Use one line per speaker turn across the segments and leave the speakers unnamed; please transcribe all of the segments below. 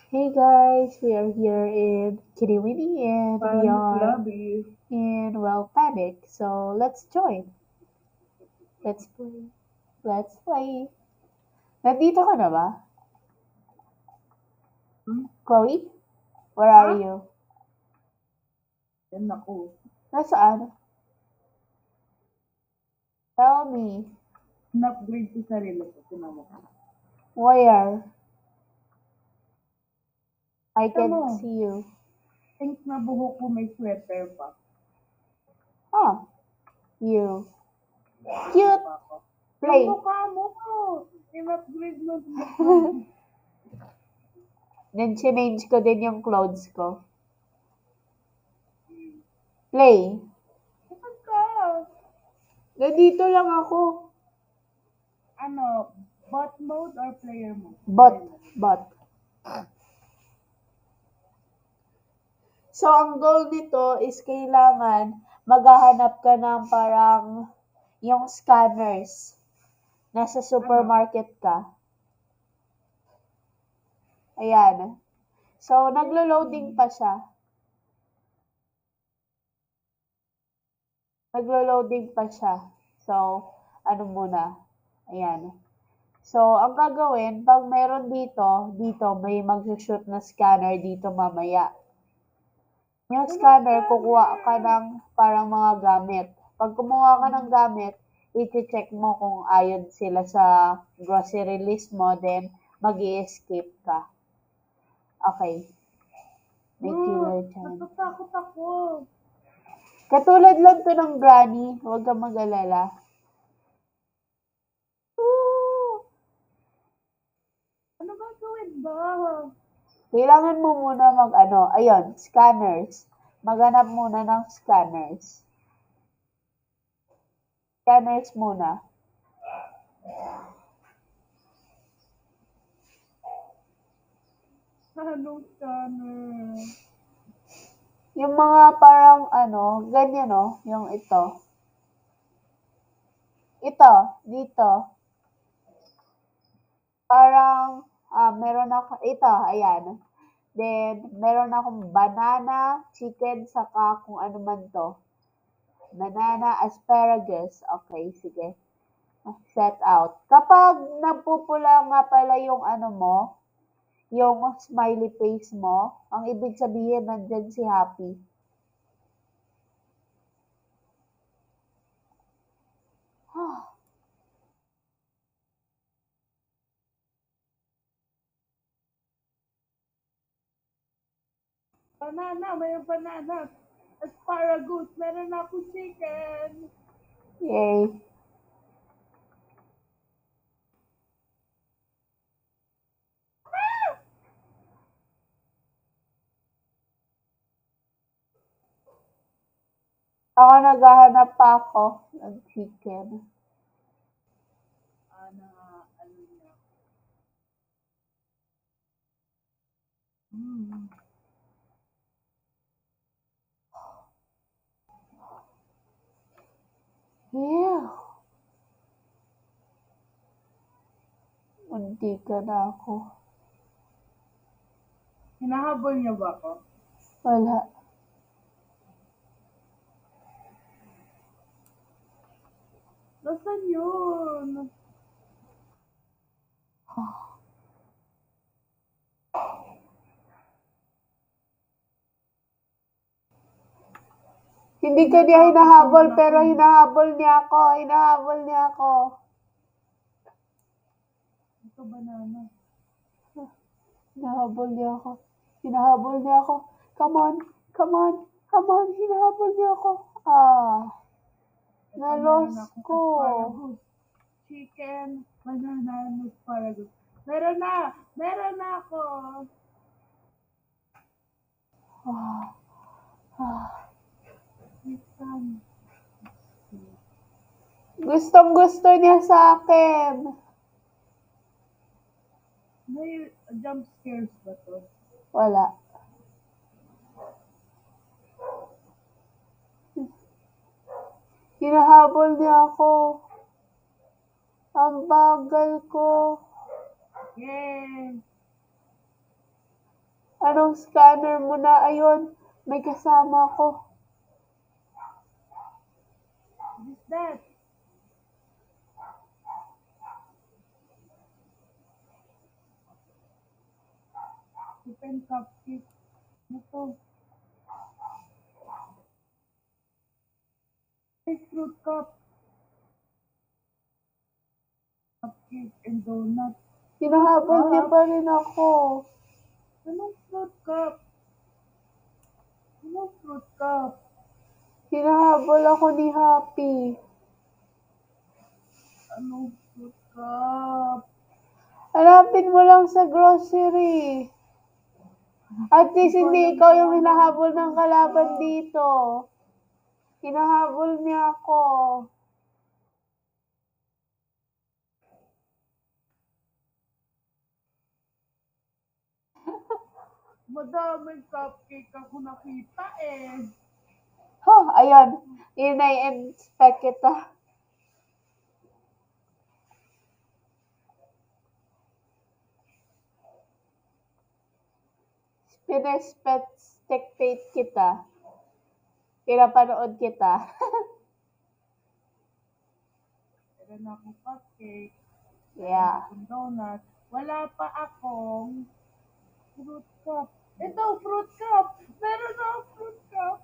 Hey guys, we are here in Kitty Winnie and we
Panic
are
Lobby.
in Panic. So let's join. Let's play. Let's play. Nandito ka na ba?
Hmm?
Chloe? Where are
Ha?
you?
Yan ako.
Nasaan? Tell me.
In-upgrade ko sarili ko. Tinama ko.
Where? I
Kita
can't
mo,
see you.
thanks na buhok ko may sweater pa.
Oh, you.
Ano
Cute.
pa ako? Yung
Play.
mukha mo ko. In-upgrade mo.
Then change ko din yung clothes ko. Play.
Saan ka?
Nandito lang ako.
Ano? Bot mode or player mode?
Bot. So, ang goal nito is kailangan maghahanap ka ng parang yung scanners. Nasa supermarket ka. Ayan. So, naglo-loading pa siya. Naglo-loading pa siya. So, ano muna. Ayan. So, ang gagawin, pag meron dito may mag-shoot na scanner dito mamaya. Yung scanner, kukuha ka ng parang mga gamit. Pag kumuha ka ng gamit, i-check mo kung ayon sila sa grocery list mo, then mag escape ka. Okay. May killer dyan.
Natatakot ako.
Katulad lang to ng granny, huwag kang mag-alala.
Ano ba gawin ba?
Kailangan mo muna ayun, scanners. Maghanap muna ng scanners. Scanners muna.
Anong scanner?
Yung mga parang ganyan yung ito. Ito, dito. Parang, meron ako, ito, ayan. Then, meron akong banana, chicken, saka kung ano man to. Banana, asparagus. Okay, sige. Set out. Kapag nagpupula nga pala yung yung smiley face mo, ang ibig sabihin nandyan si Happy.
Banana, may banana. Asparagus, meron ako chicken.
Yay. Ako naghahanap pa ako ng chicken.
Ano niya.
Yeah. Munti ka na ako.
Hinahabol niya ba ako?
Wala.
Nasaan yun?
Hindi ka niya hinahabol, pero hinahabol niya ako. Hinahabol niya ako.
Ito banana.
Hinahabol niya ako. Hinahabol niya ako. Come on. Come on. Come on. Hinahabol niya ako. Nalos ko.
Asparagus. Chicken, banana, and asparagus. Meron na! Meron na ako!
Gustong gusto niya sa akin.
May jump scares ba to?
Wala. Hinahabol niya ako. Ang bagal ko.
Yay!
Anong scanner mo na? Ayun, may kasama ko.
What is that? Chicken cupcake. Ano to? Ay, fruit cup. Cupcake and donut.
Hinahabol niya pa rin ako.
Anong fruit cup? Anong fruit cup?
Hinahabol ako ni Happy.
Anong fruit cup?
Hanapin mo lang sa grocery. At least hindi ikaw yung hinahabol ng kalaban dito. Hinahabol niya ako.
Madaming cupcake ako nakita eh.
Ayun. I-inspect kita. Spectate kita. Pinapanood kita.
Meron akong cupcake.
Yeah.
Akong donut. Wala pa akong fruit cup. Ito, fruit cup! Meron akong fruit cup!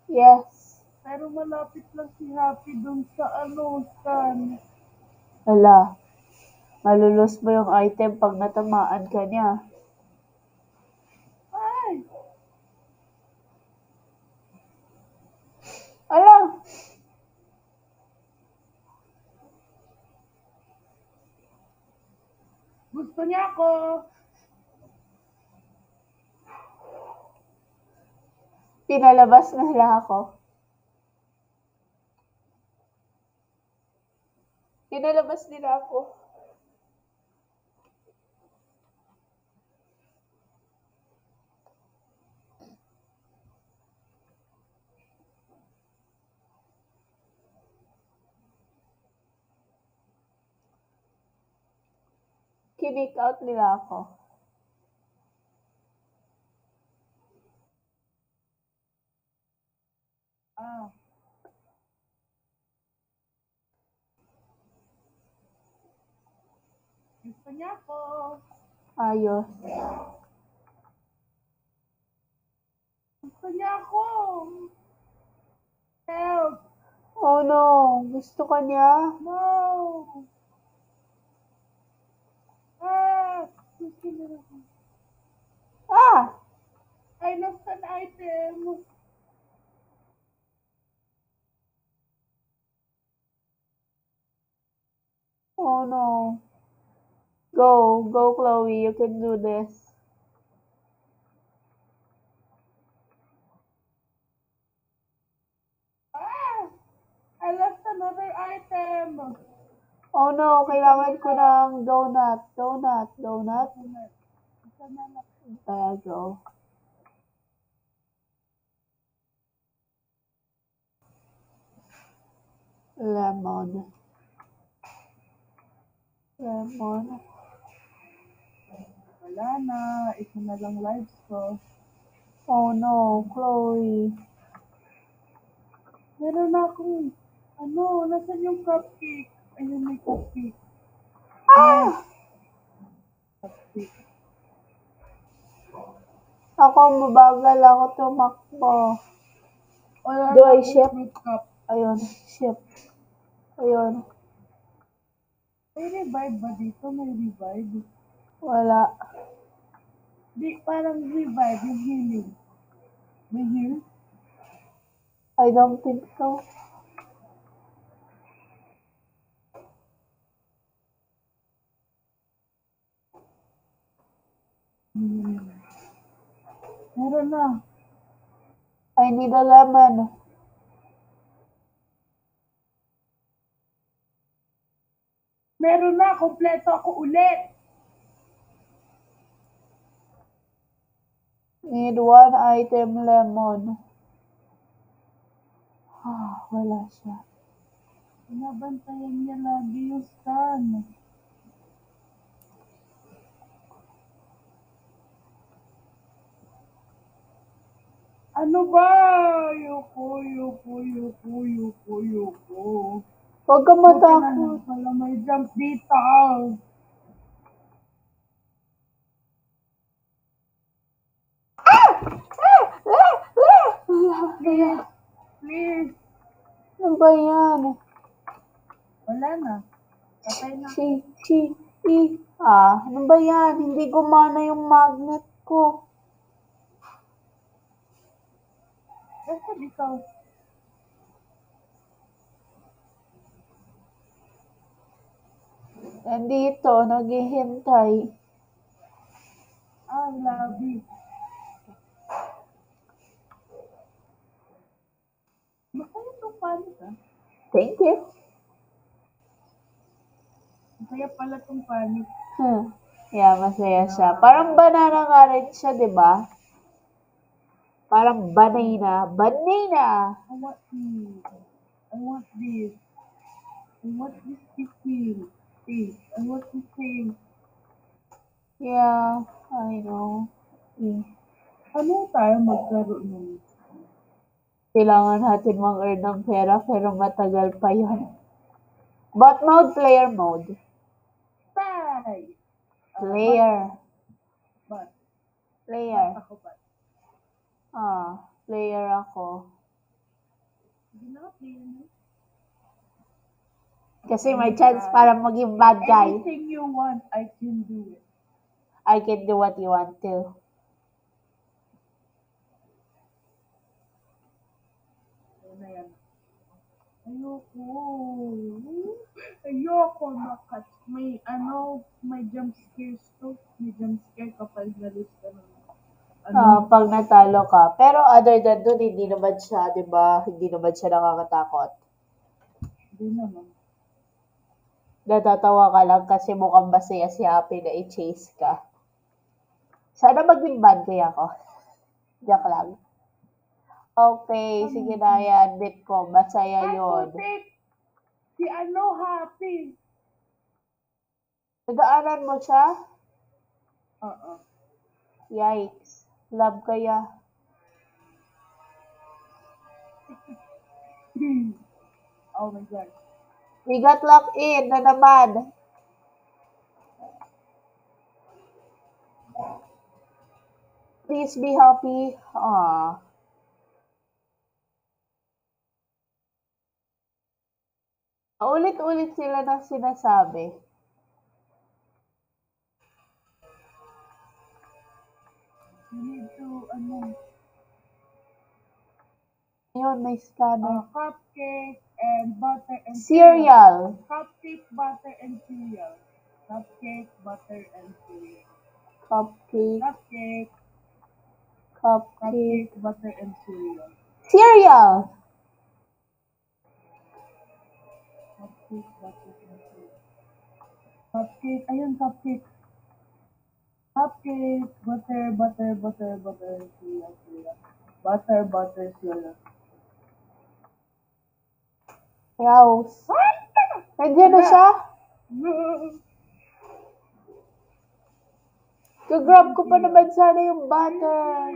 Yes.
Pero malapit lang si Happy dun sa scan.
Wala. Malulus mo yung item pag natamaan ka niya.
Ay!
Ala!
Gusto niya ako!
Pinalabas na nila ako. Pinalabas nila ako. Kinik out nila ako.
Gusto niya ako!
Ayos.
Gusto niya ako! Help!
Oh no! Gusto ka niya?
No! Ah! Gusto niya ako.
Ah!
I lost an item!
Oh no. Go, Chloe. You can do this.
Ah! I lost another item!
Oh no, kailangan ko ng donut. Donut.
Isa na lang.
There you go. Lemon.
Wala na. Isa na lang lives ko.
Oh no, Chloe.
Meron na akong, nasan yung cupcake? Ayun, may cupcake.
Ah!
Cupcake.
Ako, mabagal ako tumakbo.
Wala
Do
na
I
akong
ship?
fruit cup.
Ayun, ship. Ayun,
May revive ba dito? May revive?
wala.
Di, parang revive, yung healing. May heal?
I don't think so.
Meron na.
I need a lemon.
Meron na. Kompleto ako ulit.
Need one item lemon. Wala siya.
Binabantayan niya lagi yung scan. Ano ba? Ayoko.
Huwag ka
Buti na lang
matakot.
pala may jump dito. Please, please.
Ano ba yan?
Wala na. Patay na.
Ano ba yan? Hindi gumana yung magnet ko.
Basta ikaw.
Nandito, naghihintay.
I love you. Masaya itong panik ah.
Thank you.
Masaya pala itong panik.
Yeah, masaya siya. Parang banana nga rin siya, di ba? Parang banana. Banana!
I want this. I want this. I want this thing. I want this thing.
Yeah, I know.
Ano tayo magkaroon nun?
Kailangan natin mag-earn ng pera pero matagal pa yan. Bot mode, player mode.
Bye!
Player.
But,
Player.
ako ba?
Player ako.
Hindi na, player na.
Kasi may chance para maging bad guy.
Anything you want, I can do it.
I can do what you want to.
Ayun na yan. Ayoko makat. May jump scares to. May jump scare kapag nalis ka ng
Pag natalo ka. Pero other than dun, hindi naman siya, di ba? Hindi naman siya nakakatakot.
Hindi naman.
Natatawa ka lang kasi mukhang masaya si Happy na i-chase ka. Sana maging bad guy ako. Joke lang. Okay, sige na yan. Admit ko, masaya yun.
Putik! Si Happy.
Nagaanan mo siya?
Oo.
Yikes. Love kaya.
Oh my God.
We got locked in na naman. Please be happy. Ulit-ulit sila ng sinasabi.
You need to,
Ayun, may scanner.
cupcake and butter and
Cereal.
Cupcake, butter and cereal. Cupcake, butter and cereal.
Cupcake.
Cupcake,
Cupcake.
butter and cereal.
Cereal.
Cupcake, butter and cereal. Cupcake, ayun, cupcake. Cupcake, butter, cereal. Butter, cereal.
Yaws. Nandiyan na siya? Gagrab ko pa naman sana yung butter.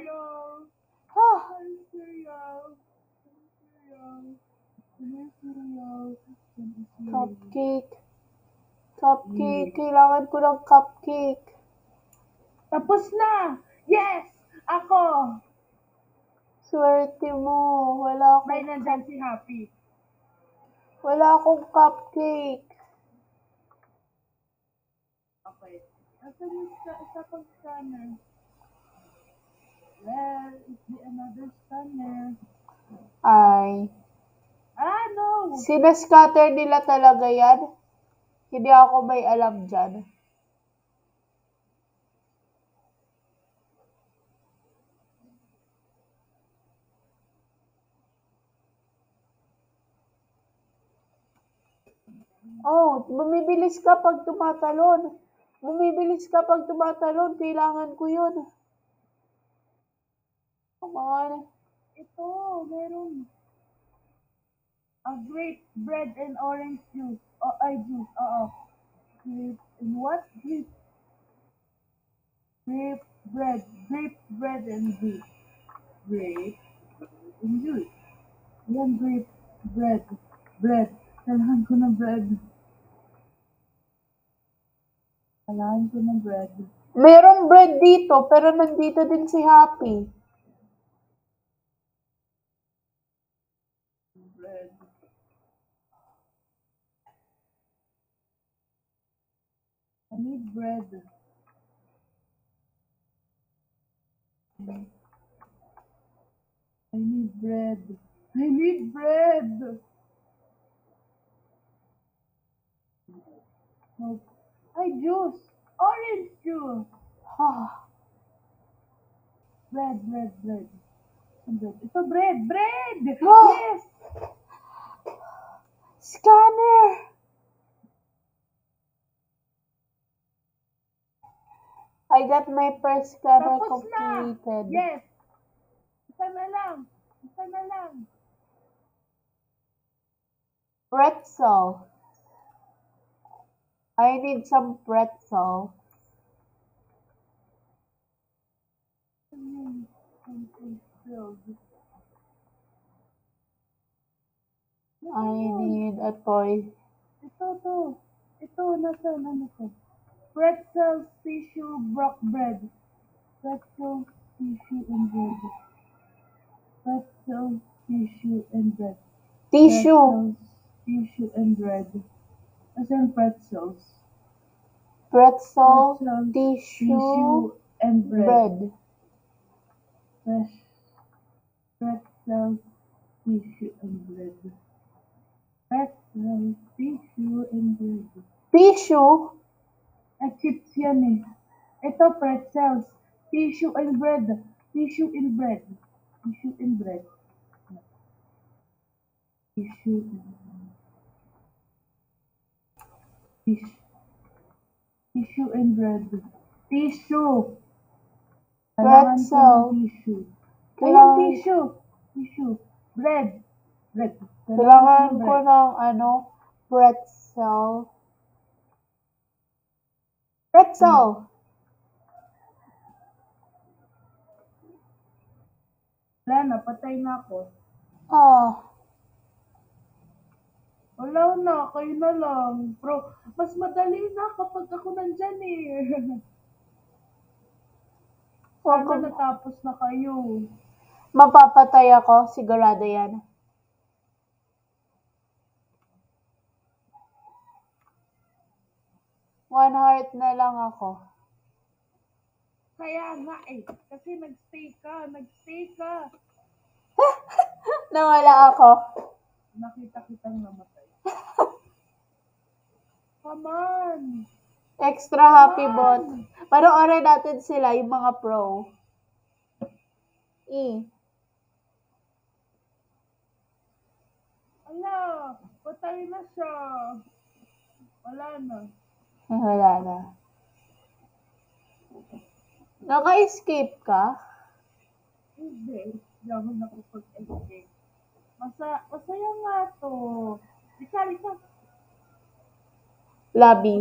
Cupcake. Cupcake. Kailangan ko ng cupcake.
Tapos na! Yes! Ako!
Swerte mo. Wala
May
akong,
nandyan si Happy.
wala akong cupcake.
Okay. Asan yung isa pang scanner? Well, it's the another scanner.
Ay.
No!
Sinascatter nila talaga yan. Hindi ako may alam dyan. Bumibilis ka pag tumatalon. Kailangan ko yun. Come on.
Ito, meron. A grape, bread, and orange juice. Juice. Grape, and what? Grape, bread, and juice. Grape, Enjoy. Yan, grape. Bread. Bread. Kailangan ko ng bread. Kailangan ko ng bread.
Merong bread dito, pero nandito din si Happy.
Bread. I need bread. I need bread. I need bread. No. Ay, juice. Orange juice.
Ah,
Bread, bread, bread. Bread. Ito, bread, bread!
Ah!
Yes!
scanner! I got my first scanner
Tapos na!
completed.
Yes! Isa na lang. Isa na lang.
Pretzel. I need some pretzel.
Something filled.
I need a toy.
Ito. Ito, nasaan? Ano to? Pretzel, tissue, brock bread. Pretzel, tissue, and bread. Pretzel, tissue, and bread.
Tissue.
Pretzels, tissue, and bread. Asan pretzels?
Pretzel,
Pretzels,
tissue,
and bread.
bread.
Pretzels, tissue, and bread. Pretzels, tissue, and bread.
Tissue?
Chips yan eh. Ito, pretzels. Tissue and bread. Tissue and bread. Tissue and bread. Tissue and bread. Tissue and bread. Tissue. Kailangan ko ng tissue. Ayun, tissue. Tissue. Bread. Bread.
Kailangan ko ng pretzel. Pretzel!
Wala na, patay na ako.
Oh.
Wala na, kayo na lang. Bro, mas madali na kapag ako nandyan eh. Sana natapos na kayo.
Mapapatay ako, sigurado yan. One heart na lang ako.
Kaya nga eh, kasi nagstay ka.
Nawala ako.
Nakita kitang namatay. Come on!
Extra happy bot. Panoorin natin sila, yung mga pro.
Ala, patay na siya. Wala na.
Wala na. Naka-escape ka?
Hindi. Hindi ako nakapag-escape. Masaya nga to. Lisa.
Lobby.